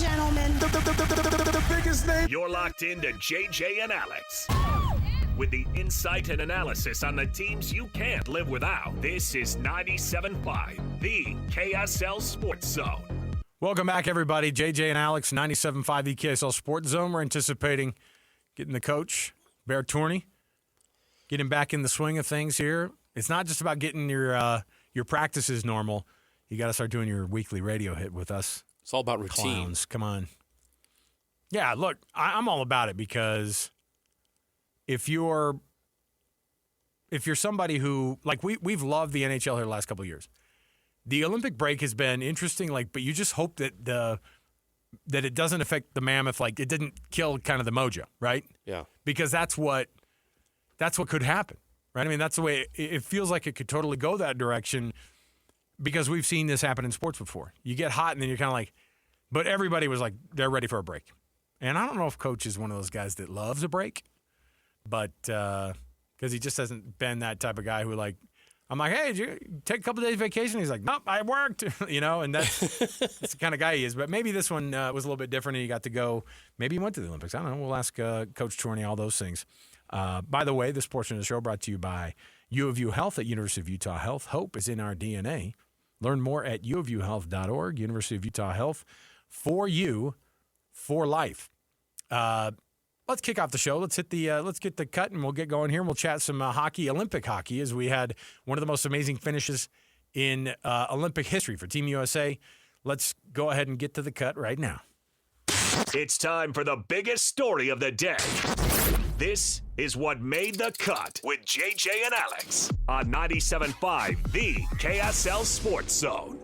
gentlemen. The biggest name. You're locked into JJ and Alex. With the insight and analysis on the teams you can't live without. This is 97.5, the KSL Sports Zone. Welcome back, everybody. JJ and Alex, 97.5, the KSL Sports Zone. We're anticipating getting the coach, André Tourigny, getting back in the swing of things here. It's not just about getting your practices normal. You got to start doing your weekly radio hit with us. It's all about routine. Clowns, come on. Yeah, look, I'm all about it because if you're somebody who, like, we've loved the NHL here the last couple of years. The Olympic break has been interesting, but you just hope that that it doesn't affect the Mammoth, like it didn't kill kind of the mojo, right? Yeah. Because that's what could happen, right? I mean, that's the way it feels like it could totally go that direction because we've seen this happen in sports before. You get hot and then you're kind of like, but everybody was like, they're ready for a break. And I don't know if Coach is one of those guys that loves a break, but because he just hasn't been that type of guy who, like, I'm like, hey, did you take a couple days vacation? He's like, nope, I worked, and that's the kind of guy he is. But maybe this one was a little bit different and he got to go. Maybe he went to the Olympics. I don't know. We'll ask Coach Tourigny all those things. By the way, this portion of the show brought to you by U of U Health at University of Utah Health. Hope is in our DNA. Learn more at uofuhealth.org. University of Utah Health, for you, for life. Let's kick off the show. Let's get the cut, and we'll get going here. And we'll chat some hockey, Olympic hockey, as we had one of the most amazing finishes in Olympic history for Team USA. Let's go ahead and get to the cut right now. It's time for the biggest story of the day. This is what made the cut with JJ and Alex on 97.5, the KSL Sports Zone.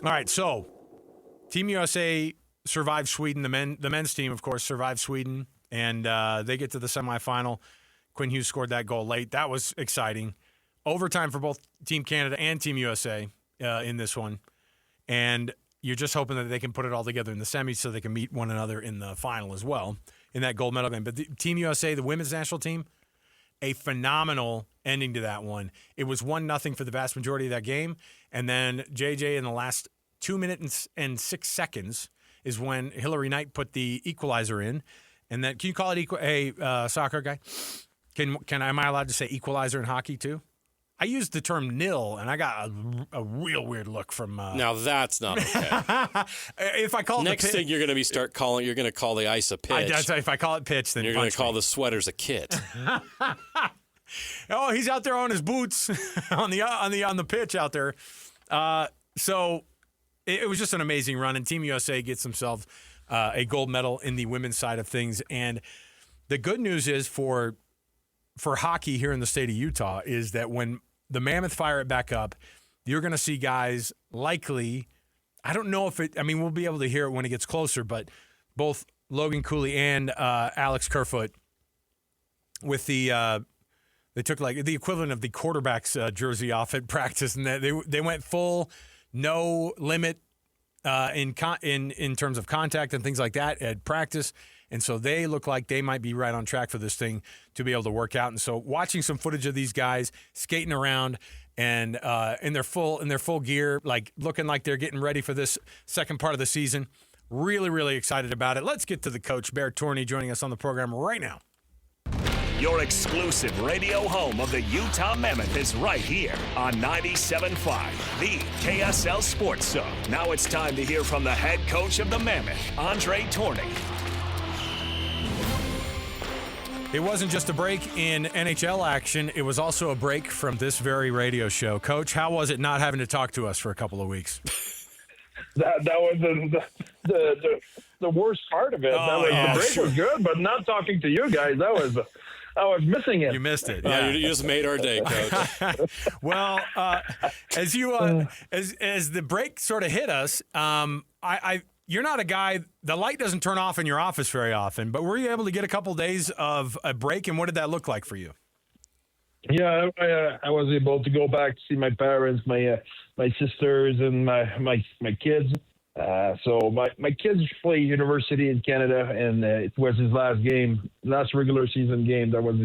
All right, so Team USA survived Sweden. The men's team, of course, survived Sweden, and they get to the semifinal. Quinn Hughes scored that goal late. That was exciting. Overtime for both Team Canada and Team USA in this one. And you're just hoping that they can put it all together in the semis so they can meet one another in the final as well in that gold medal game. But the Team USA, the women's national team, a phenomenal ending to that one. It was 1-0 for the vast majority of that game. And then JJ, in the last 2 minutes and 6 seconds, is when Hillary Knight put the equalizer in. And then, can you call it soccer guy? Am I allowed to say equalizer in hockey too? I used the term nil, and I got a real weird look from. Now that's not okay. If I call it next thing you're going to be you're going to call the ice a pitch. If I call it pitch, then you're going to call the sweaters a kit. Oh, he's out there on his boots on the pitch out there. So it was just an amazing run, and Team USA gets themselves a gold medal in the women's side of things. And the good news is for hockey here in the state of Utah is that when the Mammoth fire it back up, you're going to see guys likely, I don't know if we'll be able to hear it when it gets closer, but both Logan Cooley and Alex Kerfoot with they took like the equivalent of the quarterback's jersey off at practice, and they went full no limit in terms of contact and things like that at practice. And so they look like they might be right on track for this thing to be able to work out. And so watching some footage of these guys skating around and in their full gear, like looking like they're getting ready for this second part of the season, really, really excited about it. Let's get to the coach, André Tourigny, joining us on the program right now. Your exclusive radio home of the Utah Mammoth is right here on 97.5, the KSL Sports Zone. Now it's time to hear from the head coach of the Mammoth, André Tourigny. It wasn't just a break in NHL action. It was also a break from this very radio show. Coach, how was it not having to talk to us for a couple of weeks? That was the worst part of it. The break was good, but not talking to you guys, I was missing it. You missed it. Yeah, you just made our day, Coach. Well, as the break sort of hit us, you're not a guy. The light doesn't turn off in your office very often. But were you able to get a couple of days of a break, and what did that look like for you? Yeah, I was able to go back to see my parents, my sisters, and my kids. So my kids play university in Canada, and it was his last regular season game. That was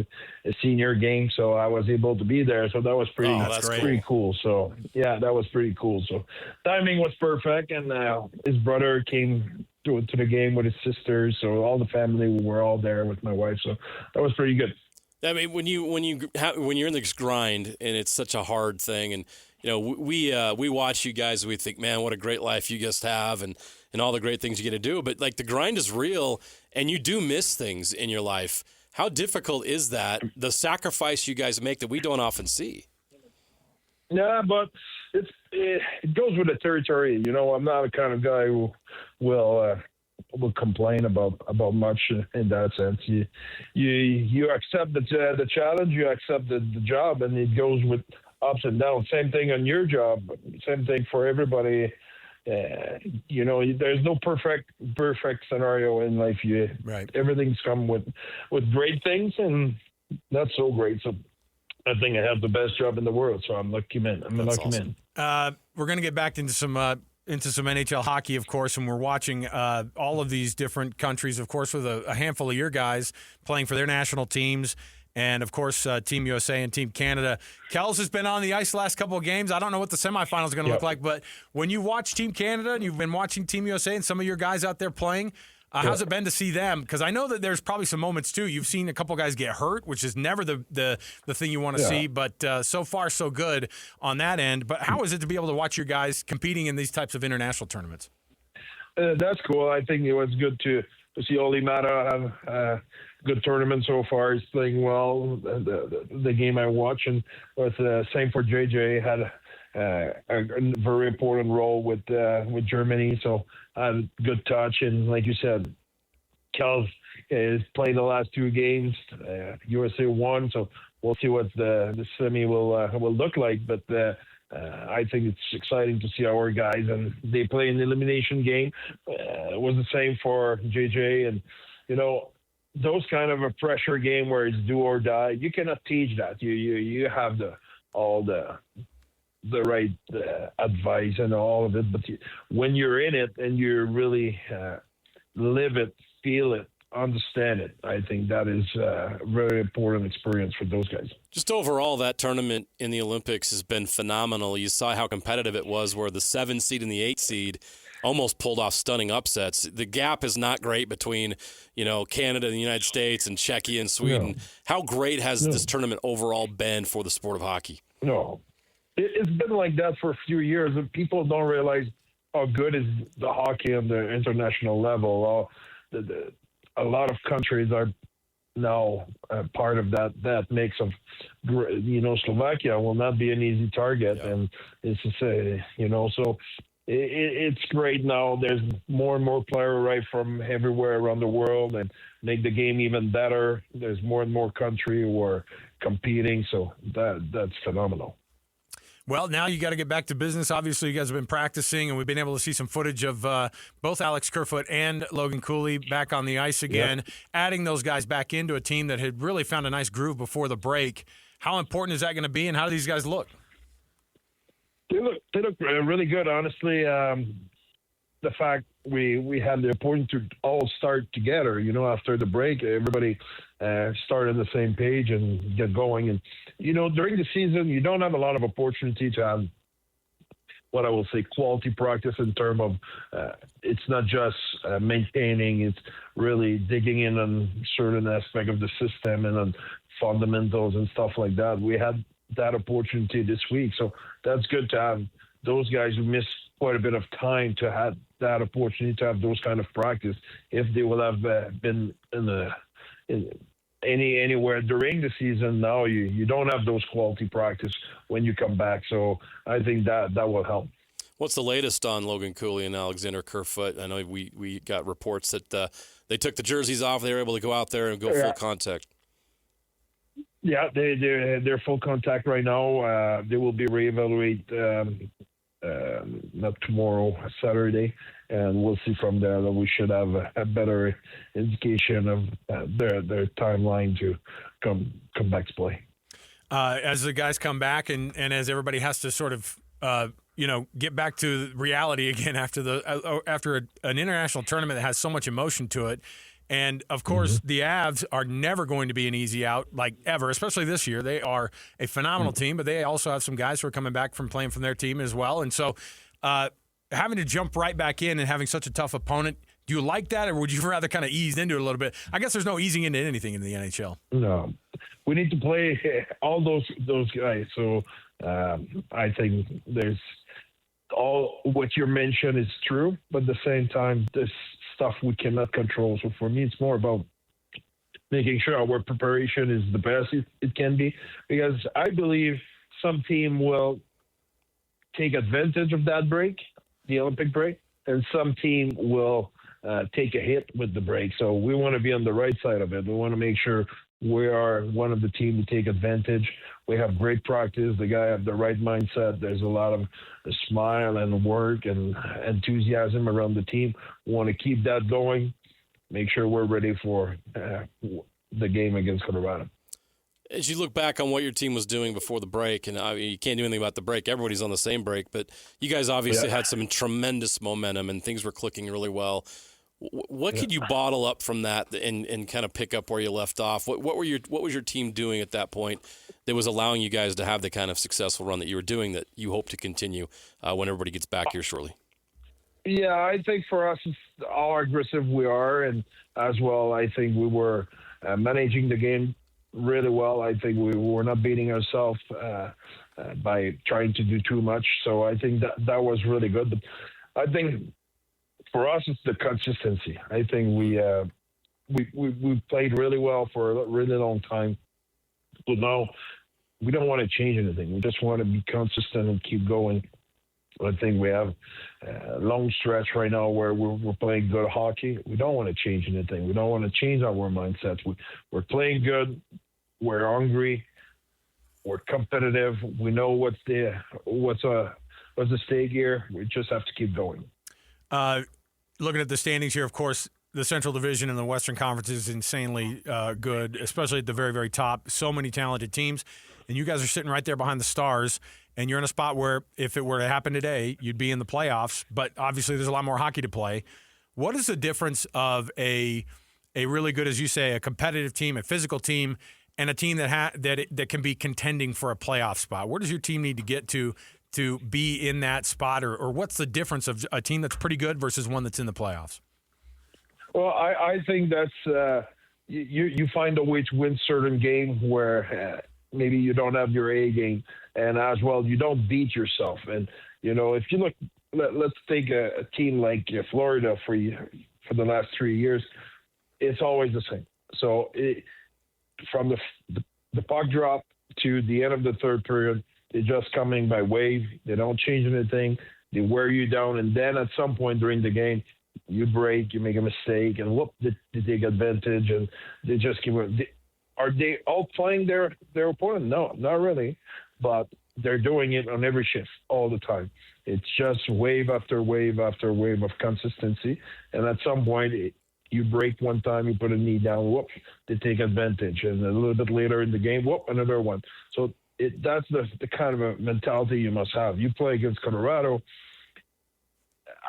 a senior game, so I was able to be there. So that was pretty cool. So yeah, that was pretty cool. So timing was perfect, and his brother came to the game with his sisters, so all the family were all there with my wife. So that was pretty good. I mean, when you're in this grind and it's such a hard thing, and we watch you guys, we think, man, what a great life you just have, and all the great things you get to do. But like the grind is real, and you do miss things in your life. How difficult is that? The sacrifice you guys make that we don't often see. Yeah, but it goes with the territory. I'm not the kind of guy who will complain about much in that sense. You accept the challenge, you accept the job, and it goes with ups and downs. Same thing on your job. Same thing for everybody. There's no perfect scenario in life. Everything's come with great things, and that's so great. So I think I have the best job in the world. So I'm lucky man. Awesome. We're going to get back into some NHL hockey, of course, and we're watching all of these different countries, of course, with a handful of your guys playing for their national teams. And, of course, Team USA and Team Canada. Kels has been on the ice the last couple of games. I don't know what the semifinals are going to look like, but when you watch Team Canada and you've been watching Team USA and some of your guys out there playing, how's it been to see them? Because I know that there's probably some moments, too. You've seen a couple guys get hurt, which is never the thing you want to see, but so far so good on that end. But how is it to be able to watch your guys competing in these types of international tournaments? That's cool. I think it was good to see Oli Mata have good tournament so far. He's playing well. The game I watched, and was same for JJ, had a very important role with Germany. So had good touch, and like you said, Kel is playing the last two games. USA won, so we'll see what the semi will look like. But I think it's exciting to see our guys, and they play an elimination game. It was the same for JJ, and those kind of a pressure game where it's do or die. You cannot teach that. You have all the right advice and all of it, but when you're in it and you really live it, feel it, understand it, I think that is a very important experience for those guys. Just overall, that tournament in the Olympics has been phenomenal. You saw how competitive it was, where the 7 seed and the 8 seed almost pulled off stunning upsets. The gap is not great between, Canada and the United States and Czechia and Sweden. No. How great has this tournament overall been for the sport of hockey? No, it's been like that for a few years, and people don't realize how good is the hockey on the international level. A lot of countries are now part of that mix of, Slovakia will not be an easy target, and it's to say, so it's great now. There's more and more players right from everywhere around the world, and make the game even better. There's more and more countries who are competing, so that's phenomenal. Well, now you got to get back to business. Obviously, you guys have been practicing, and we've been able to see some footage of both Alex Kerfoot and Logan Cooley back on the ice again, adding those guys back into a team that had really found a nice groove before the break. How important is that going to be, and how do these guys look? They look really good, honestly. The fact we had the opportunity to all start together, after the break, everybody start on the same page and get going. And, during the season, you don't have a lot of opportunity to have what I will say quality practice in terms of it's not just maintaining, it's really digging in on certain aspect of the system and on fundamentals and stuff like that. We had that opportunity this week. So that's good to have those guys who missed quite a bit of time to have that opportunity to have those kind of practice. If they will have been anywhere during the season, now you don't have those quality practice when you come back. So I think that will help. What's the latest on Logan Cooley and Alexander Kerfoot? I know we got reports that they took the jerseys off. They were able to go out there and go full contact. Yeah, they're full contact right now. They will be reevaluated not tomorrow, Saturday, and we'll see from there that we should have a better indication of their timeline to come back to play. As the guys come back and as everybody has to sort of get back to reality again after an international tournament that has so much emotion to it. And, of course, the Avs are never going to be an easy out, like ever, especially this year. They are a phenomenal team, but they also have some guys who are coming back from playing from their team as well. And so having to jump right back in and having such a tough opponent, do you like that, or would you rather kind of ease into it a little bit? I guess there's no easing into anything in the NHL. No. We need to play all those guys. So I think there's all what you mentioned is true, but at the same time, there's stuff we cannot control. So for me, it's more about making sure our preparation is the best it can be, because I believe some team will take advantage of that break, the Olympic break, and some team will take a hit with the break. So we want to be on the right side of it. We want to make sure we are one of the team to take advantage. We have great practice. The guy have the right mindset. There's a lot of smile and work and enthusiasm around the team. We want to keep that going. Make sure we're ready for the game against Colorado. As you look back on what your team was doing before the break, and you can't do anything about the break, everybody's on the same break, but you guys obviously had some tremendous momentum and things were clicking really well. What could you bottle up from that and kind of pick up where you left off? What was your team doing at that point that was allowing you guys to have the kind of successful run that you were doing that you hope to continue when everybody gets back here shortly? Yeah, I think for us, it's how aggressive we are, and as well, I think we were managing the game really well. I think we were not beating ourselves by trying to do too much. So I think that was really good. But I think for us, it's the consistency. I think we played really well for a really long time. But now we don't want to change anything. We just want to be consistent and keep going. I think we have a long stretch right now where we're playing good hockey. We don't want to change anything. We don't want to change our mindset. We're playing good. We're hungry. We're competitive. We know what's the stake here. We just have to keep going. Looking at the standings here, of course, the Central Division and the Western Conference is insanely good, especially at the very, very top. So many talented teams, and you guys are sitting right there behind the Stars, and you're in a spot where if it were to happen today, you'd be in the playoffs, but obviously there's a lot more hockey to play. What is the difference of a really good, as you say, a competitive team, a physical team, and a team that can be contending for a playoff spot? Where does your team need to get to be in that spot, or what's the difference of a team that's pretty good versus one that's in the playoffs? Well, I think that's you find a way to win certain games where maybe you don't have your A game, and as well you don't beat yourself. And if you look, let's take a team like Florida for the last 3 years, it's always the same. So from the puck drop to the end of the third period, they're just coming by wave. They don't change anything. They wear you down, and then at some point during the game, you break, you make a mistake, and whoop, they take advantage, and they just keep. Are they all playing their opponent? No, not really, but they're doing it on every shift all the time. It's just wave after wave after wave of consistency, and at some point, you break one time, you put a knee down, whoop, they take advantage, and a little bit later in the game, whoop, another one. So that's the kind of a mentality you must have. You play against Colorado.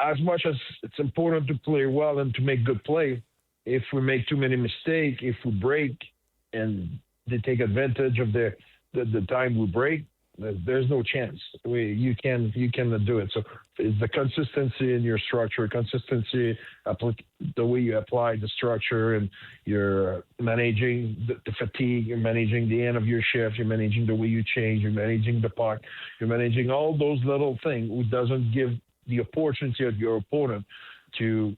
As much as it's important to play well and to make good play, if we make too many mistakes, if we break and they take advantage of the time we break, there's no chance. You cannot do it. So it's the consistency in your structure, consistency, the way you apply the structure, and you're managing the fatigue, you're managing the end of your shift, you're managing the way you change, you're managing the puck, you're managing all those little things, which doesn't give the opportunity of your opponent to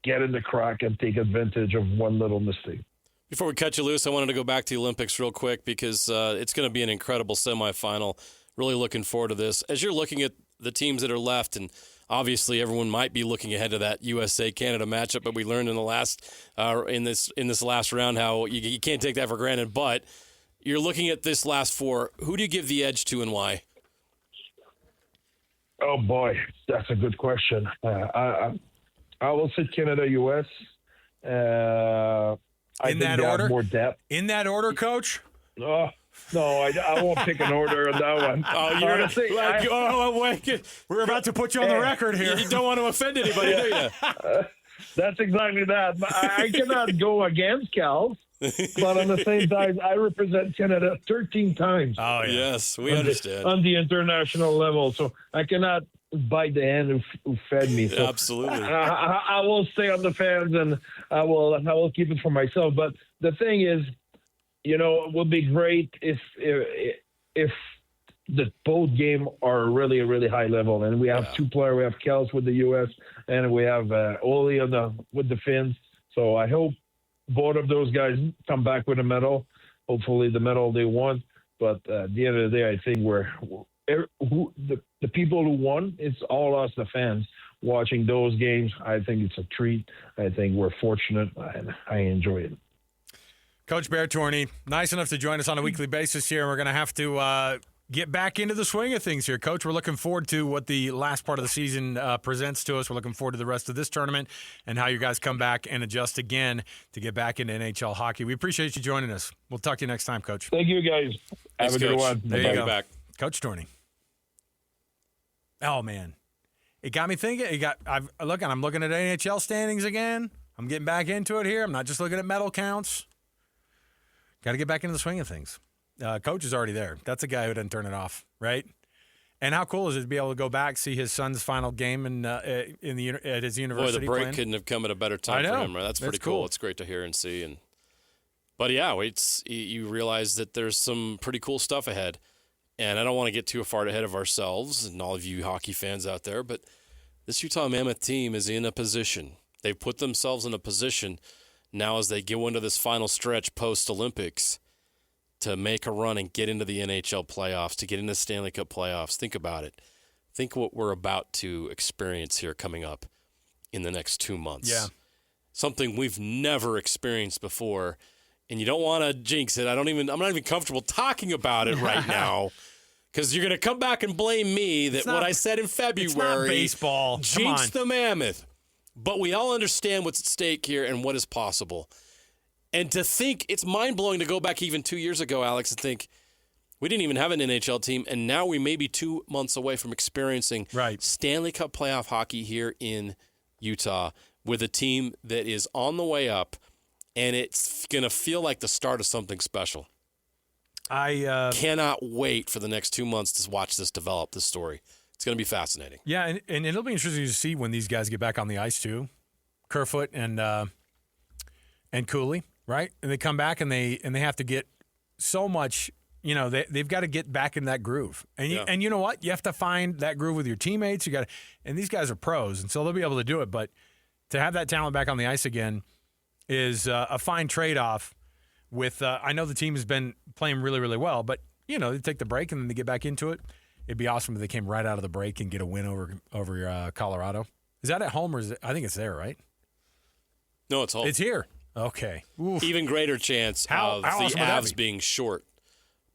get in the crack and take advantage of one little mistake. Before we cut you loose, I wanted to go back to the Olympics real quick because it's going to be an incredible semifinal. Really looking forward to this. As you're looking at the teams that are left, and obviously everyone might be looking ahead to that USA-Canada matchup, but we learned in the last in this last round how you can't take that for granted. But you're looking at this last four. Who do you give the edge to and why? Oh boy, that's a good question. I will say Canada, US. I in think that they order? have more depth. In that order, Coach? Oh, No, I won't pick an order on that one. Oh, you're Honestly, We're about to put you on the record here. You don't want to offend anybody, do you? that's exactly that. But I cannot go against Cal, but on the same time, I represent Canada 13 times Oh, yeah. Yes, we understand. on the international level, so I cannot bite the hand who fed me. So Absolutely. I will stay on the fans, and I will keep it for myself. But the thing is, it would be great if the both game are really, really high level, and we have two players. We have Kels with the U.S. and we have Oli with the Finns. So I hope both of those guys come back with a medal. Hopefully, the medal they want. But at the end of the day, I think the people who won, it's all us, the fans, watching those games. I think it's a treat. I think we're fortunate, and I enjoy it. Coach Bear Tourigny, nice enough to join us on a weekly basis here. We're going to have to get back into the swing of things here, Coach. We're looking forward to what the last part of the season presents to us. We're looking forward to the rest of this tournament and how you guys come back and adjust again to get back into NHL hockey. We appreciate you joining us. We'll talk to you next time, Coach. Thank you, guys. Thanks, Have a good Coach. one. There you go. Back. Coach Tourigny. Oh, man. It got me thinking. I'm looking at NHL standings again. I'm getting back into it here. I'm not just looking at medal counts. Got to get back into the swing of things. Coach is already there. That's a guy who didn't turn it off, right? And how cool is it to be able to go back, see his son's final game at his university? Boy, the break playing? couldn't have come at a better time I know. for him. Right? That's pretty That's cool. cool. It's great to hear and see. But yeah, you realize that there's some pretty cool stuff ahead. And I don't want to get too far ahead of ourselves and all of you hockey fans out there, but this Utah Mammoth team is in a position. They've put themselves in a position now as they go into this final stretch post-Olympics to make a run and get into the NHL playoffs, to get into Stanley Cup playoffs. Think about it. Think what we're about to experience here coming up in the next 2 months. Yeah. Something we've never experienced before. And you don't want to jinx it. I'm not even comfortable talking about it right now because you're going to come back and blame me that what I said in February It's not baseball. jinxed the Mammoth. But we all understand what's at stake here and what is possible. And to think, it's mind-blowing to go back even 2 years ago, Alex, and think we didn't even have an NHL team, and now we may be 2 months away from experiencing Stanley Cup playoff hockey here in Utah with a team that is on the way up, and it's going to feel like the start of something special. I cannot wait for the next 2 months to watch this develop, this story. It's going to be fascinating. Yeah, and it'll be interesting to see when these guys get back on the ice too, Kerfoot and Cooley, right? And they come back and they have to get so much. They've got to get back in that groove. And you know what? You have to find that groove with your teammates. And these guys are pros, and so they'll be able to do it. But to have that talent back on the ice again is a fine trade-off. With I know the team has been playing really, really well, but they take the break and then they get back into it. It'd be awesome if they came right out of the break and get a win over Colorado. Is that at home or is it? I think it's there, right? No, it's home. It's here. Okay. Oof. Even greater chance How of awesome the would that Avs be? being short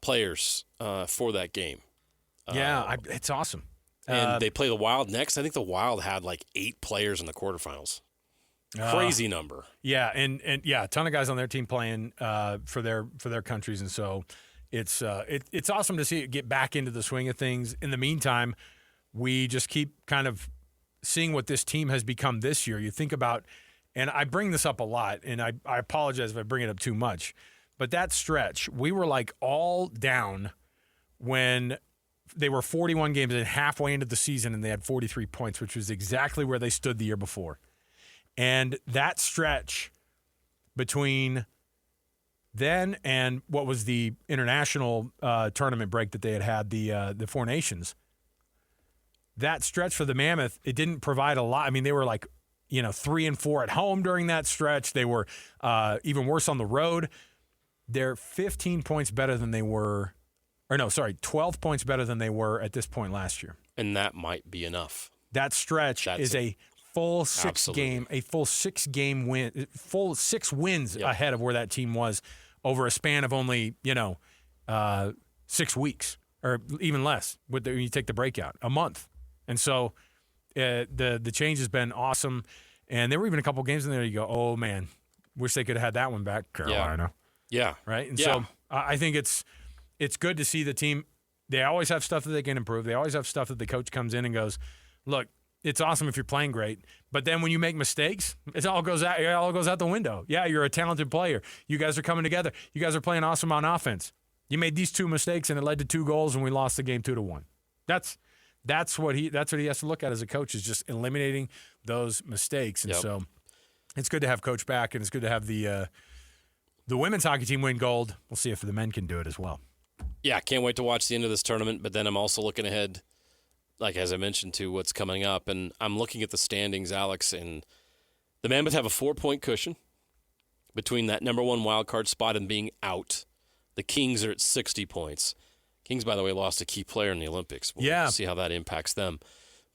players for that game. Yeah, it's awesome. And they play the Wild next. I think the Wild had like 8 players in the quarterfinals. Crazy number. Yeah, and a ton of guys on their team playing for their countries, and so it's awesome to see it get back into the swing of things. In the meantime, we just keep kind of seeing what this team has become this year. You think about, and I bring this up a lot, and I apologize if I bring it up too much, but that stretch, we were like all down when they were 41 games and halfway into the season, and they had 43 points, which was exactly where they stood the year before. And that stretch between then and what was the international tournament break that they had the Four Nations, that stretch for the Mammoth, it didn't provide a lot. I mean, they were like, 3-4 at home during that stretch. They were even worse on the road. They're 15 points better than they were, 12 points better than they were at this point last year. And that might be enough. That stretch is a full 6 wins ahead of where that team was over a span of only 6 weeks or even less when you take the breakout, a month. And so the change has been awesome. And there were even a couple games in there you go, oh man, wish they could have had that one back, Carolina. Yeah. Right. And yeah. so I think it's it's good to see the team. They always have stuff that they can improve. They always have stuff that the coach comes in and goes, look, it's awesome if you're playing great, but then when you make mistakes, it all goes out the window. Yeah, you're a talented player. You guys are coming together. You guys are playing awesome on offense. You made these 2 mistakes and it led to 2 goals and we lost the game 2-1. That's what he has to look at as a coach, is just eliminating those mistakes. And so it's good to have Coach back, and it's good to have the women's hockey team win gold. We'll see if the men can do it as well. Yeah, can't wait to watch the end of this tournament, but then I'm also looking ahead, like as I mentioned, to what's coming up. And I'm looking at the standings, Alex, and the Mammoth have a 4-point cushion between that number 1 wild card spot and being out. The Kings are at 60 points. Kings, by the way, lost a key player in the Olympics. We'll see how that impacts them.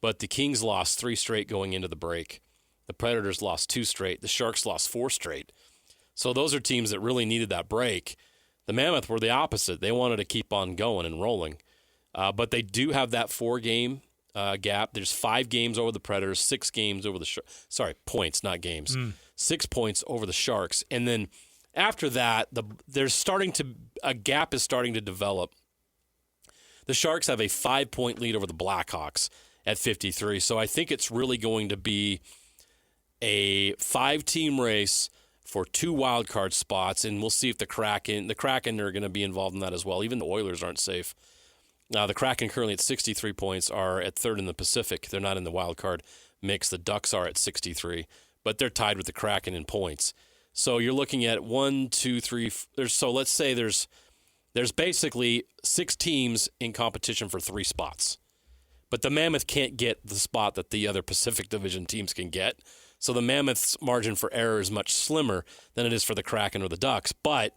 But the Kings lost 3 straight going into the break. The Predators lost 2 straight. The Sharks lost 4 straight. So those are teams that really needed that break. The Mammoth were the opposite. They wanted to keep on going and rolling. But they do have that 4-game gap. There's 5 games over the Predators, 6 games over the Sharks. Sorry, points, not games. 6 points over the Sharks. And then after that, a gap is starting to develop. The Sharks have a 5-point lead over the Blackhawks at 53. So I think it's really going to be a 5-team race for 2 wild card spots, and we'll see if the Kraken are going to be involved in that as well. Even the Oilers aren't safe. The Kraken currently at 63 points are at 3rd in the Pacific. They're not in the wild card mix. The Ducks are at 63, but they're tied with the Kraken in points. So you're looking at 1, 2, 3. So let's say there's basically 6 teams in competition for 3 spots. But the Mammoth can't get the spot that the other Pacific Division teams can get. So the Mammoth's margin for error is much slimmer than it is for the Kraken or the Ducks. But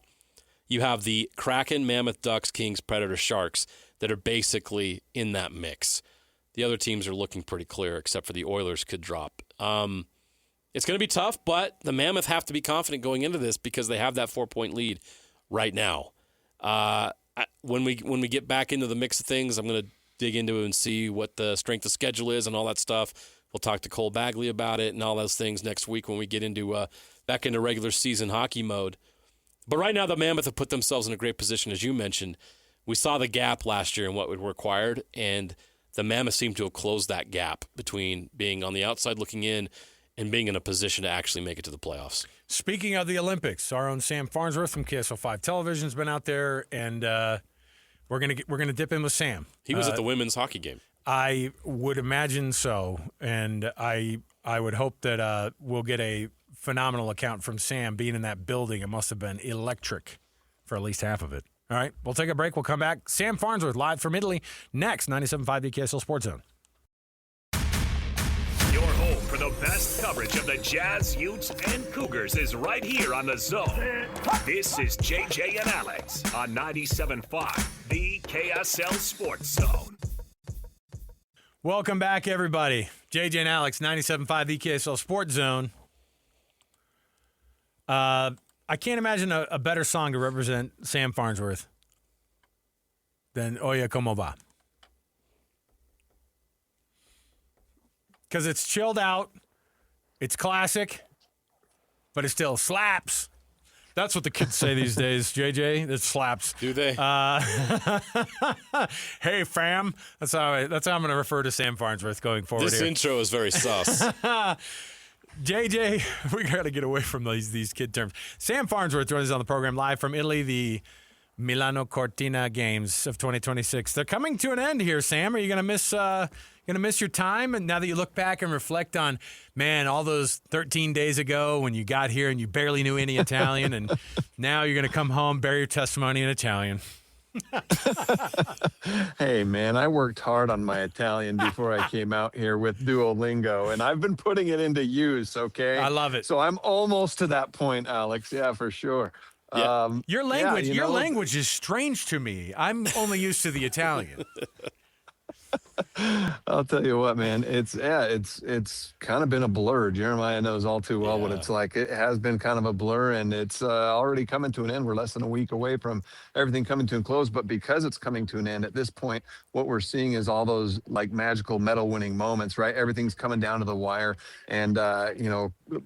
you have the Kraken, Mammoth, Ducks, Kings, Predators, Sharks that are basically in that mix. The other teams are looking pretty clear, except for the Oilers could drop. It's going to be tough, but the Mammoth have to be confident going into this because they have that 4-point lead right now. When we get back into the mix of things, I'm going to dig into it and see what the strength of schedule is and all that stuff. We'll talk to Cole Bagley about it and all those things next week when we get into back into regular season hockey mode. But right now, the Mammoth have put themselves in a great position, as you mentioned. We saw the gap last year and what was required, and the Mammoth seem to have closed that gap between being on the outside looking in and being in a position to actually make it to the playoffs. Speaking of the Olympics, our own Sam Farnsworth from KSL5 Television's been out there, and we're gonna dip in with Sam. He was at the women's hockey game. I would imagine so, and I would hope that we'll get a phenomenal account from Sam being in that building. It must have been electric for at least half of it. All right, we'll take a break. We'll come back. Sam Farnsworth live from Italy next, 97.5 KSL Sports Zone. Your home for the best coverage of the Jazz, Utes, and Cougars is right here on The Zone. This is JJ and Alex on 97.5, the KSL Sports Zone. Welcome back, everybody. JJ and Alex, 97.5 the KSL Sports Zone. I can't imagine a better song to represent Sam Farnsworth than Oye Como Va. Because it's chilled out, it's classic, but it still slaps. That's what the kids say these days, JJ. It slaps. Do they? Hey, fam. That's how I'm going to refer to Sam Farnsworth going forward. This intro is very sus. JJ, we got to get away from these kid terms. Sam Farnsworth joins us on the program live from Italy, the Milano Cortina Games of 2026. They're coming to an end here, Sam. Are you going to miss your time? And now that you look back and reflect on, man, all those 13 days ago when you got here and you barely knew any Italian, and now you're going to come home, bear your testimony in Italian. Hey, man, I worked hard on my Italian before I came out here with Duolingo, and I've been putting it into use, okay? I love it. So I'm almost to that point, Alex. Yeah, for sure. Yeah. Your language is strange to me. I'm only used to the Italian. I'll tell you what, man. It's kind of been a blur. Jeremiah knows all too well what Yeah. it's like. It has been kind of a blur, and it's already coming to an end. We're less than a week away from everything coming to a close. But because it's coming to an end at this point, what we're seeing is all those like magical medal-winning moments. Right, everything's coming down to the wire, and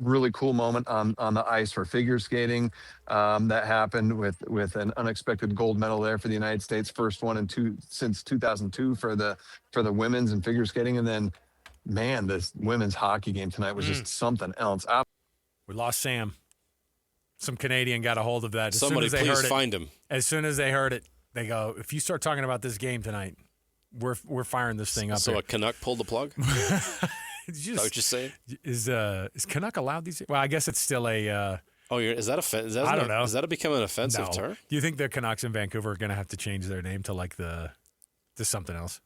really cool moment on the ice for figure skating that happened with an unexpected gold medal there for the United States, first one since 2002 for the women's and figure skating. And then, man, this women's hockey game tonight was just something else. We lost Sam. Some Canadian got a hold of that. Somebody please find him. As soon as they heard it, they go, if you start talking about this game tonight, we're firing this thing up. So there. a Canuck pulled the plug? Is that what you're saying? Is Canuck allowed these? Well, I guess it's still a. Is that offensive? I don't know. Is that becoming an offensive term? Do you think the Canucks in Vancouver are going to have to change their name to like to something else?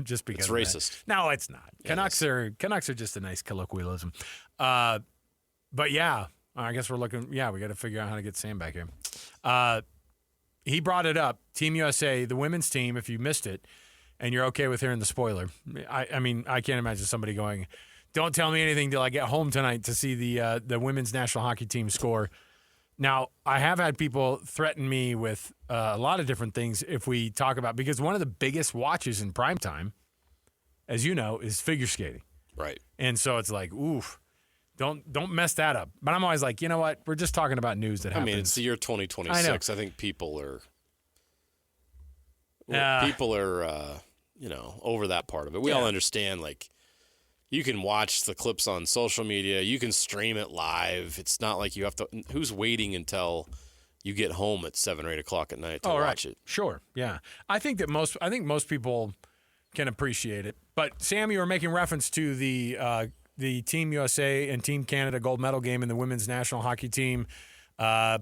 Just because it's racist. No, it's not. Yeah, Canucks are just a nice colloquialism. But yeah, I guess we're looking. Yeah, we got to figure out how to get Sam back here. He brought it up. Team USA, the women's team. If you missed it, and you're okay with hearing the spoiler, I mean, I can't imagine somebody going, "Don't tell me anything till I get home tonight to see the women's national hockey team score." Now, I have had people threaten me with a lot of different things if we talk about, because one of the biggest watches in primetime, as you know, is figure skating. Right. And so it's like, oof, don't mess that up. But I'm always like, you know what? We're just talking about news that happens. I mean, it's the year 2026. I think people are over that part of it. We all understand, like, you can watch the clips on social media. You can stream it live. It's not like you have to. Who's waiting until you get home at 7 or 8 o'clock at night to watch it? Sure, yeah. I think most people can appreciate it. But Sam, you were making reference to the Team USA and Team Canada gold medal game, and the women's national hockey team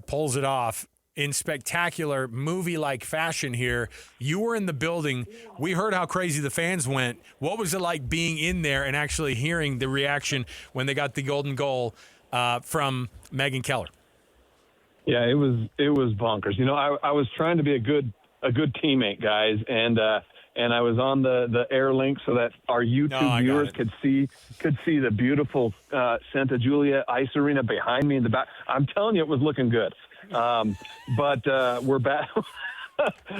pulls it off in spectacular movie-like fashion here. You were in the building. We heard how crazy the fans went. What was it like being in there and actually hearing the reaction when they got the golden goal from Megan Keller? Yeah, it was bonkers. You know, I was trying to be a good teammate, guys, and I was on the air link so that our YouTube viewers could see the beautiful Santa Julia Ice Arena behind me in the back. I'm telling you, it was looking good. But we're back.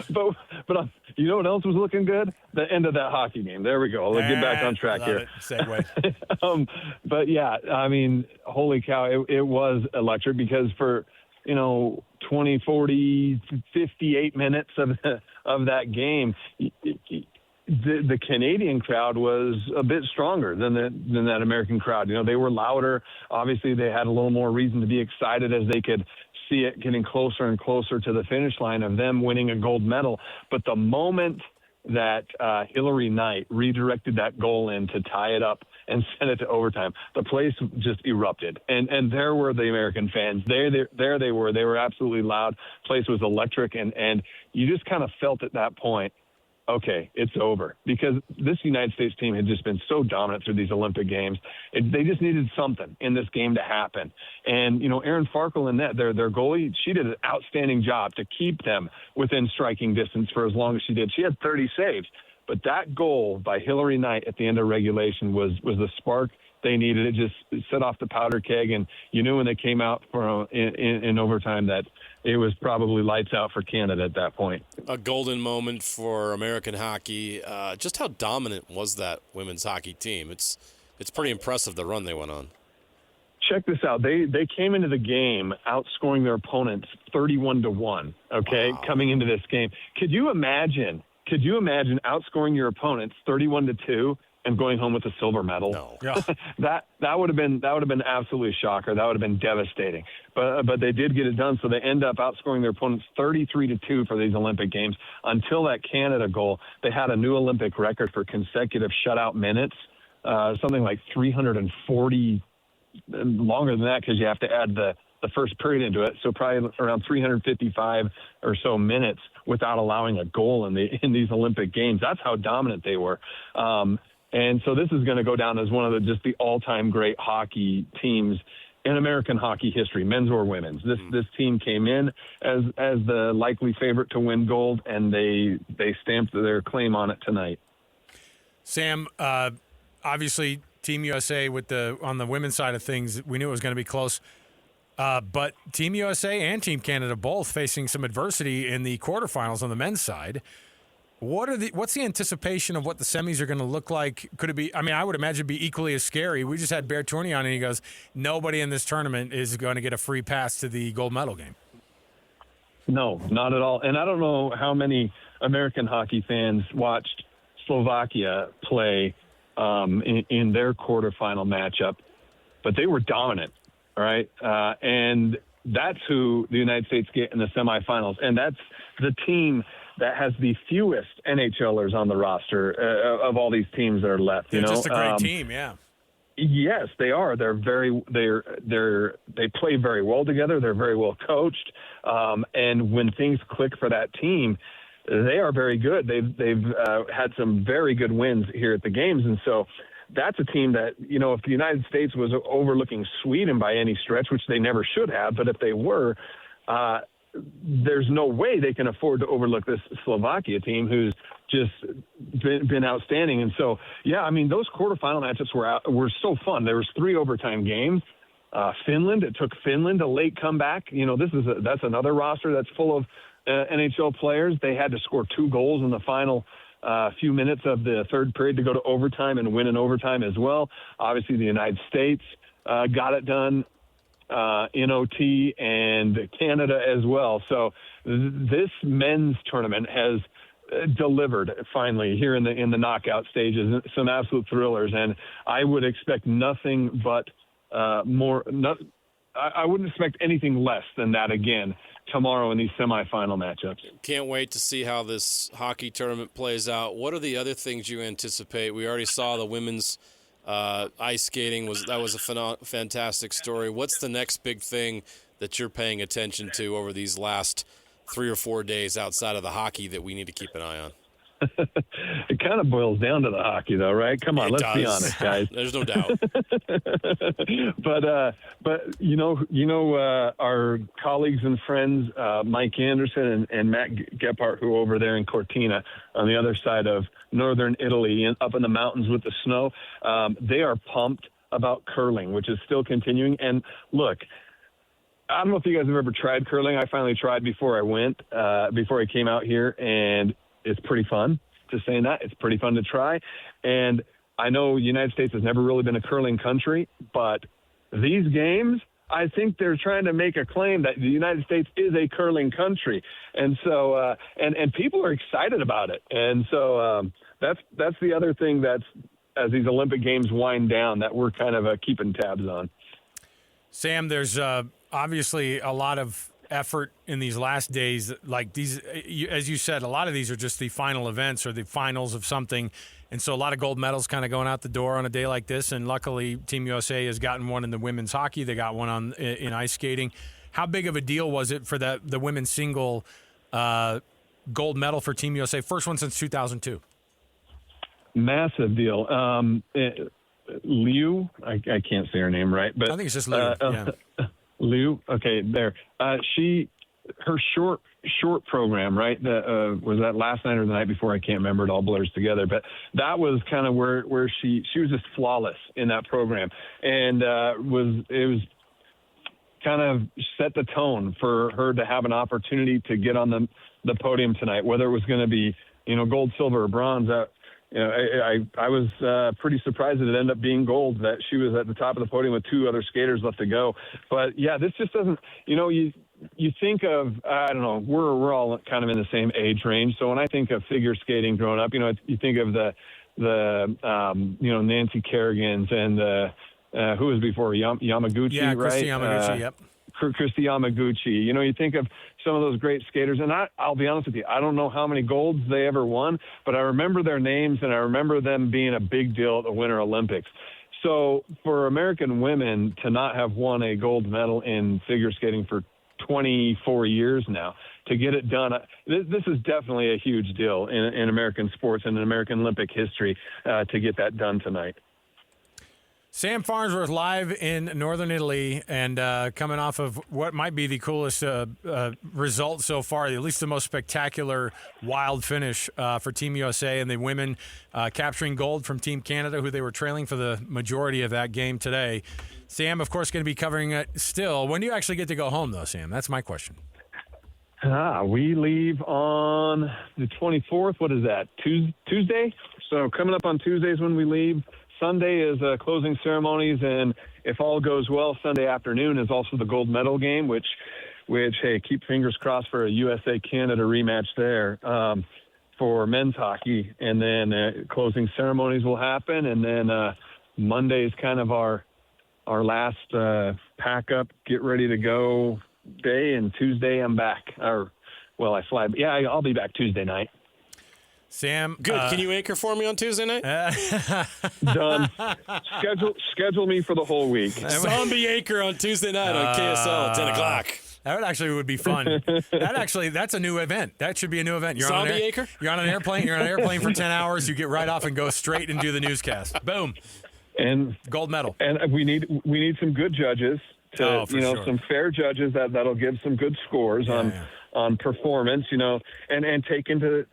but you know what else was looking good? The end of that hockey game. There we go. Let's get back on track here. Segue. But yeah, I mean, holy cow, it was electric, because for 20, 40, 58 minutes of that game, the Canadian crowd was a bit stronger than that American crowd. You know, they were louder. Obviously, they had a little more reason to be excited as they could see it getting closer and closer to the finish line of them winning a gold medal. But the moment that Hillary Knight redirected that goal in to tie it up and send it to overtime, the place just erupted. And there were the American fans. There they were. They were absolutely loud. Place was electric. And you just kind of felt at that point, okay, it's over, because this United States team had just been so dominant through these Olympic Games. They just needed something in this game to happen. And, Erin Farkle in net, their goalie, she did an outstanding job to keep them within striking distance for as long as she did. She had 30 saves. But that goal by Hillary Knight at the end of regulation was the spark they needed. It just set off the powder keg, and you knew when they came out in overtime that it was probably lights out for Canada at that point. A golden moment for American hockey. Just how dominant was that women's hockey team? It's pretty impressive, the run they went on. Check this out. They came into the game outscoring their opponents 31-1, okay, wow, coming into this game. Could you imagine outscoring your opponents 31-2 and going home with a silver medal? No. Yeah. that would have been absolutely shocker. That would have been devastating. But they did get it done, so they end up outscoring their opponents 33-2 for these Olympic Games. Until that Canada goal, they had a new Olympic record for consecutive shutout minutes, something like 340, longer than that because you have to add the first period into it, so probably around 355 or so minutes without allowing a goal in these Olympic Games. That's how dominant they were. And so this is going to go down as one of the all-time great hockey teams in American hockey history, men's or women's. This team came in as the likely favorite to win gold, and they stamped their claim on it tonight. Sam, obviously, Team USA on the women's side of things, we knew it was going to be close. But Team USA and Team Canada both facing some adversity in the quarterfinals on the men's side. What's the anticipation of what the semis are going to look like? Could it be? I mean, I would imagine it'd be equally as scary. We just had André Tourigny on, and he goes, "Nobody in this tournament is going to get a free pass to the gold medal game." No, not at all. And I don't know how many American hockey fans watched Slovakia play in their quarterfinal matchup, but they were dominant, all right? And that's who the United States get in the semifinals. And that's the team that has the fewest NHLers on the roster of all these teams that are left. They're just a great team, yeah. Yes, they are. They play very well together. They're very well coached. And when things click for that team, they are very good. They've had some very good wins here at the games. And so that's a team that, if the United States was overlooking Sweden by any stretch, which they never should have, but if they were, there's no way they can afford to overlook this Slovakia team who's just been outstanding. And so, yeah, I mean, those quarterfinal matchups were so fun. There was 3 overtime games. Finland, it took Finland a late comeback. That's another roster that's full of NHL players. They had to score 2 goals in the final few minutes of the third period to go to overtime and win in overtime as well. Obviously, the United States got it done in OT, and Canada as well. So this men's tournament has delivered finally here in the knockout stages, some absolute thrillers, and I would expect nothing but I wouldn't expect anything less than that again tomorrow in these semifinal matchups. Can't wait to see how this hockey tournament plays out. What are the other things you anticipate? We already saw the women's ice skating was a fantastic story. What's the next big thing that you're paying attention to over these last 3 or 4 days outside of the hocky that we need to keep an eye on? It kind of boils down to the hockey, though, right? Come on, let's be honest, guys. There's no doubt. but our colleagues and friends, Mike Anderson and Matt Gephardt, who are over there in Cortina on the other side of northern Italy, up in the mountains with the snow, they are pumped about curling, which is still continuing. And look, I don't know if you guys have ever tried curling. I finally tried before I came out here, and it's pretty fun. Just saying that. It's pretty fun to try. And I know the United States has never really been a curling country, but these games, I think they're trying to make a claim that the United States is a curling country. And so, and people are excited about it. And so that's the other thing that's, as these Olympic Games wind down, that we're kind of keeping tabs on. Sam, there's obviously a lot of effort in these last days. Like these, as you said, a lot of these are just the final events or the finals of something. And so a lot of gold medals kind of going out the door on a day like this. And luckily, Team USA has gotten one in the women's hockey. They got one in ice skating. How big of a deal was it for the women's single gold medal for Team USA? First one since 2002. Massive deal. Liu, I can't say her name right, but I think it's just Liu. Yeah. Liu, okay, there. Her short program, right? Was that last night or the night before? I can't remember. It all blurs together. But that was kind of where she was just flawless in that program, and it was kind of set the tone for her to have an opportunity to get on the podium tonight, whether it was going to be gold, silver, or bronze. I was pretty surprised that it ended up being gold, that she was at the top of the podium with 2 other skaters left to go. But yeah, this just doesn't, you think of, I don't know, we're all kind of in the same age range. So when I think of figure skating growing up, you think of the Nancy Kerrigans and who was before Yamaguchi, yeah, right? Christy Yamaguchi, yep. Christy Yamaguchi. You think of some of those great skaters, and I'll be honest with you, I don't know how many golds they ever won, but I remember their names, and I remember them being a big deal at the Winter Olympics. So for American women to not have won a gold medal in figure skating for 24 years now, to get it done, this is definitely a huge deal in American sports and in American Olympic history to get that done tonight. Sam Farnsworth live in northern Italy and coming off of what might be the coolest result so far, at least the most spectacular wild finish for Team USA and the women capturing gold from Team Canada, who they were trailing for the majority of that game today. Sam, of course, going to be covering it still. When do you actually get to go home, though, Sam? That's my question. We leave on the 24th. What is that? Tuesday? So coming up on Tuesdays when we leave. Sunday is closing ceremonies, and if all goes well, Sunday afternoon is also the gold medal game, which hey, keep fingers crossed for a USA-Canada rematch there for men's hockey. And then closing ceremonies will happen, and then Monday is kind of our last pack up, get ready to go day, and Tuesday I'm back. I fly. Yeah, I'll be back Tuesday night. Sam, good. Can you anchor for me on Tuesday night? Done. Schedule me for the whole week. Zombie anchor on Tuesday night on KSL at 10 o'clock. That would be fun. That's a new event. That should be a new event. Zombie anchor? You're on an airplane. You're on an airplane for 10 hours. You get right off and go straight and do the newscast. Boom. And gold medal. And we need some good judges to sure. Some fair judges that'll give some good scores on performance, and take the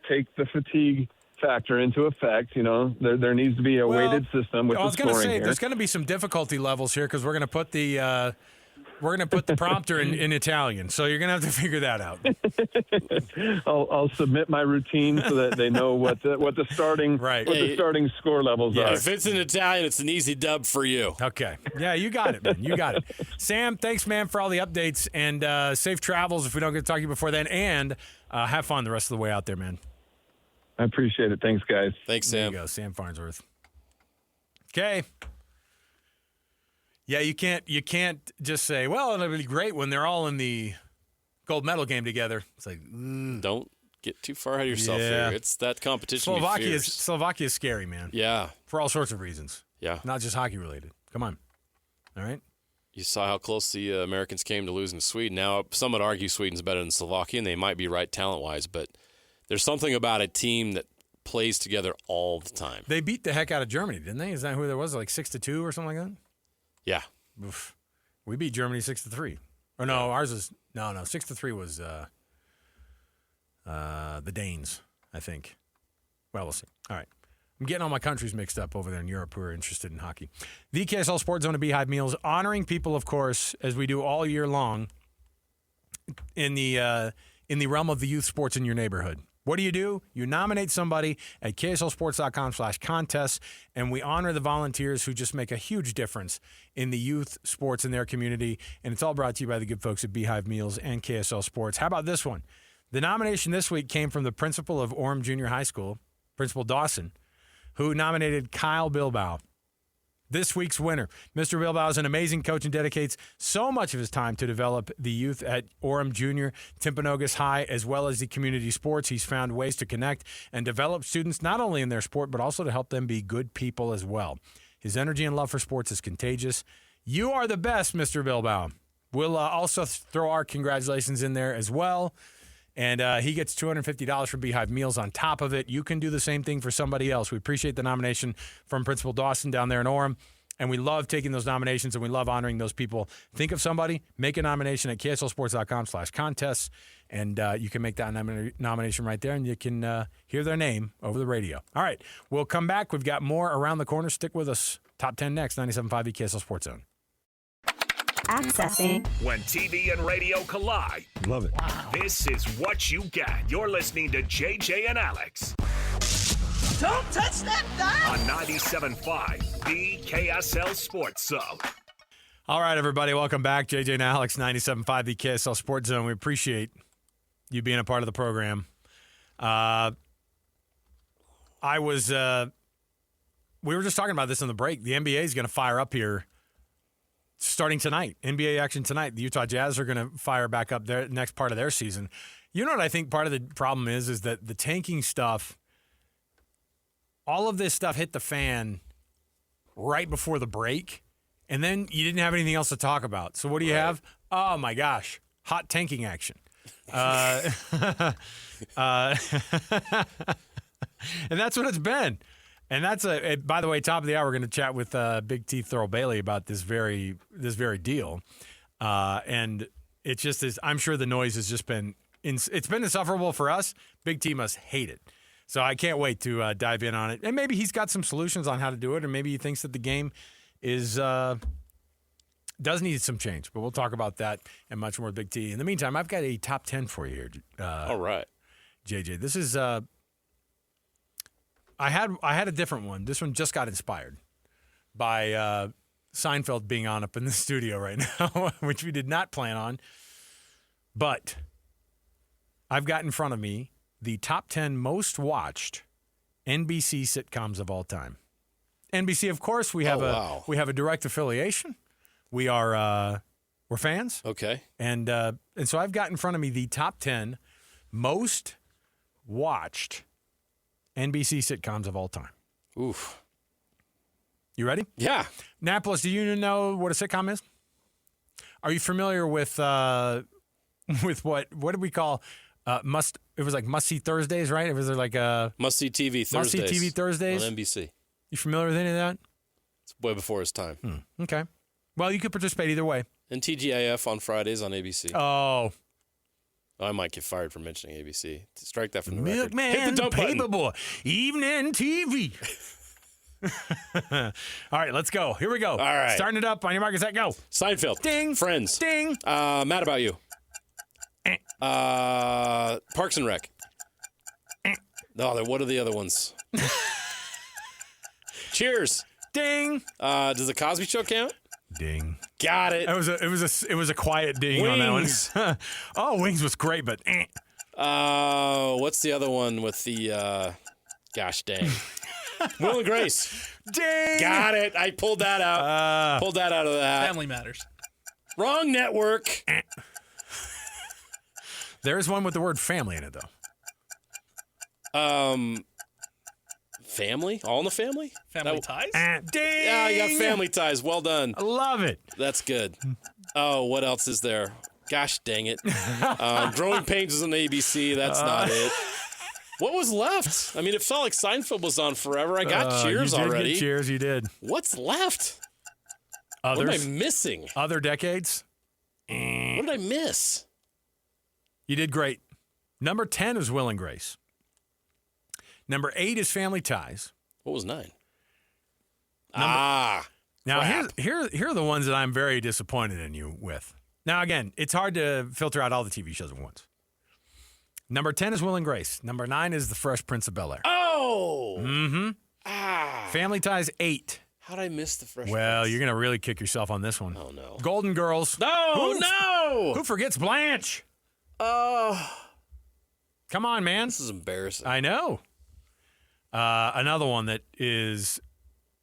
fatigue factor into effect. There needs to be a weighted system with the scoring here. There's going to be some difficulty levels here because we're going to put the prompter in Italian, so you're going to have to figure that out. I'll submit my routine so that they know what the starting the starting score levels are. If it's in Italian, it's an easy dub for you. Okay. Yeah, you got it, man. You got it. Sam, thanks, man, for all the updates, and safe travels if we don't get to talk to you before then, and have fun the rest of the way out there, man. I appreciate it. Thanks, guys. Thanks, Sam. There you go, Sam Farnsworth. Okay. Yeah, you can't just say, well, it'll be great when they're all in the gold medal game together. It's like, don't get too far ahead of yourself here. It's that competition. Slovakia is scary, man. Yeah, for all sorts of reasons. Yeah, not just hockey related. Come on, all right. You saw how close the Americans came to losing to Sweden. Now, some would argue Sweden's better than Slovakia, and they might be right talent-wise, but there's something about a team that plays together all the time. They beat the heck out of Germany, didn't they? Is that who there was? Like 6-2 or something like that? Yeah. Oof. We beat Germany 6-3. Or no, ours is 6-3 was the Danes, I think. Well, we'll see. All right. I'm getting all my countries mixed up over there in Europe who are interested in hockey. The KSL Sports Zone of Beehive Meals, honoring people, of course, as we do all year long in the realm of the youth sports in your neighborhood. What do? You nominate somebody at kslsports.com/contests, and we honor the volunteers who just make a huge difference in the youth sports in their community. And it's all brought to you by the good folks at Beehive Meals and KSL Sports. How about this one? The nomination this week came from the principal of Orem Junior High School, Principal Dawson, who nominated Kyle Bilbao. This week's winner. Mr. Bilbao is an amazing coach and dedicates so much of his time to develop the youth at Orem Junior, Timpanogos High, as well as the community sports. He's found ways to connect and develop students not only in their sport, but also to help them be good people as well. His energy and love for sports is contagious. You are the best, Mr. Bilbao. We'll also throw our congratulations in there as well. And he gets $250 from Beehive Meals on top of it. You can do the same thing for somebody else. We appreciate the nomination from Principal Dawson down there in Orem. And we love taking those nominations, and we love honoring those people. Think of somebody, make a nomination at kslsports.com/contests, and you can make that nomination right there, and you can hear their name over the radio. All right, we'll come back. We've got more around the corner. Stick with us. Top 10 next, 97.5 KSL Sports Zone. Accessing. When TV and radio collide. Love it. Wow. This is what you get. You're listening to JJ and Alex. Don't touch that dial. On 97.5, the KSL Sports Zone. All right, everybody. Welcome back. JJ and Alex, 97.5, the KSL Sports Zone. We appreciate you being a part of the program. We were just talking about this in the break. The NBA is going to fire up here starting tonight. NBA action tonight. The Utah Jazz are going to fire back up their next part of their season. You know what I think part of the problem is that the tanking stuff, all of this stuff hit the fan right before the break, and then you didn't have anything else to talk about. So what do you have? Oh, my gosh. Hot tanking action. And that's what it's been. And that's by the way, top of the hour, we're going to chat with Big T Thurl Bailey about this very deal. And it just is, I'm sure the noise has just been, it's been insufferable for us. Big T must hate it. So I can't wait to dive in on it. And maybe he's got some solutions on how to do it, or maybe he thinks that the game is does need some change. But we'll talk about that and much more with Big T. In the meantime, I've got a top 10 for you here. All right. JJ, this is I had a different one. This one just got inspired by Seinfeld being on up in the studio right now, which we did not plan on. But I've got in front of me the top 10 most watched NBC sitcoms of all time. NBC, of course, we have a direct affiliation. We're fans. Okay. And so I've got in front of me the top 10 most watched NBC sitcoms of all time. Oof. You ready? Yeah. Napolis, do you know what a sitcom is? Are you familiar with what did we call it was like Must See Thursdays, right? It was like a Must See TV Thursdays. Must See TV Thursdays on NBC. You familiar with any of that? It's way before his time. Okay. Well, you could participate either way. And TGIF on Fridays on ABC. Oh, I might get fired for mentioning ABC. Strike that from the record. Milkman, Hit the dump button. Paperboy, Evening TV. All right, let's go. Here we go. All right. Starting it up on your mark, set, go. Seinfeld. Ding. Friends. Ding. Mad About You. Parks and Rec. No, what are the other ones? Cheers. Ding. Does the Cosby Show count? Ding. Got it. It was a quiet ding Wings. on that one. Oh, Wings was great, but what's the other one with the gosh dang. Will and Grace. Ding. Got it. I pulled that out. Pulled that out of the hat. Family Matters. Wrong network. There's one with the word family in it, though. Family? All in the Family? Family Ties? Ding. Yeah, you got Family Ties. Well done. I love it. That's good. Oh, what else is there? Gosh dang it. Growing Pains is on ABC. That's not it. What was left? I mean, it felt like Seinfeld was on forever. I got Cheers you did already. Get Cheers, you did. What's left? Others? What am I missing? Other decades? What did I miss? You did great. Number 10 is Will and Grace. Number 8 is Family Ties. What was 9? Now, crap. here are the ones that I'm very disappointed in you with. Now, again, it's hard to filter out all the TV shows at once. Number 10 is Will and Grace. Number 9 is The Fresh Prince of Bel-Air. Oh! Mm-hmm. Family Ties, 8. How'd I miss The Fresh Well, Prince? you're going to really kick yourself on this one. Oh, no. Golden Girls. No! Who forgets Blanche? Oh. Come on, man. This is embarrassing. I know. Another one that is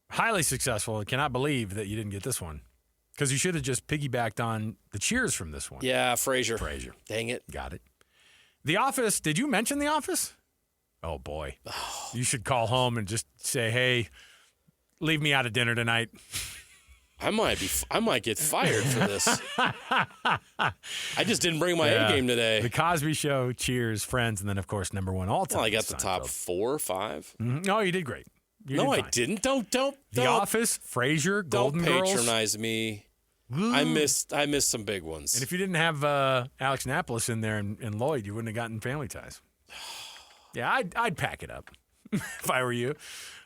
highly successful. I cannot believe that you didn't get this one. Because you should have just piggybacked on the cheers from this one. Yeah, Frasier. Dang it. Got it. The Office. Did you mention The Office? Oh, boy. You should call home and just say, hey, leave me out of dinner tonight. I might get fired for this. I just didn't bring my A game today. The Cosby Show, Cheers, Friends, and then, of course, number 1 all time. Well, I got the top 4 or 5 Mm-hmm. No, you did great. I didn't. Don't. The Office, Frasier, Golden Girls. Girls. Don't patronize me. I missed some big ones. And if you didn't have Alex Napolis in there and Lloyd, you wouldn't have gotten Family Ties. Yeah, I'd pack it up if I were you.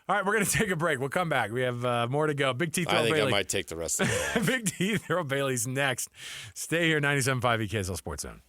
All right, we're going to take a break. We'll come back. We have more to go. Big T Thurl Bailey. I think I might take the rest of it. Big T Thurl Bailey's next. Stay here, 97.5 EKSL Sports Zone.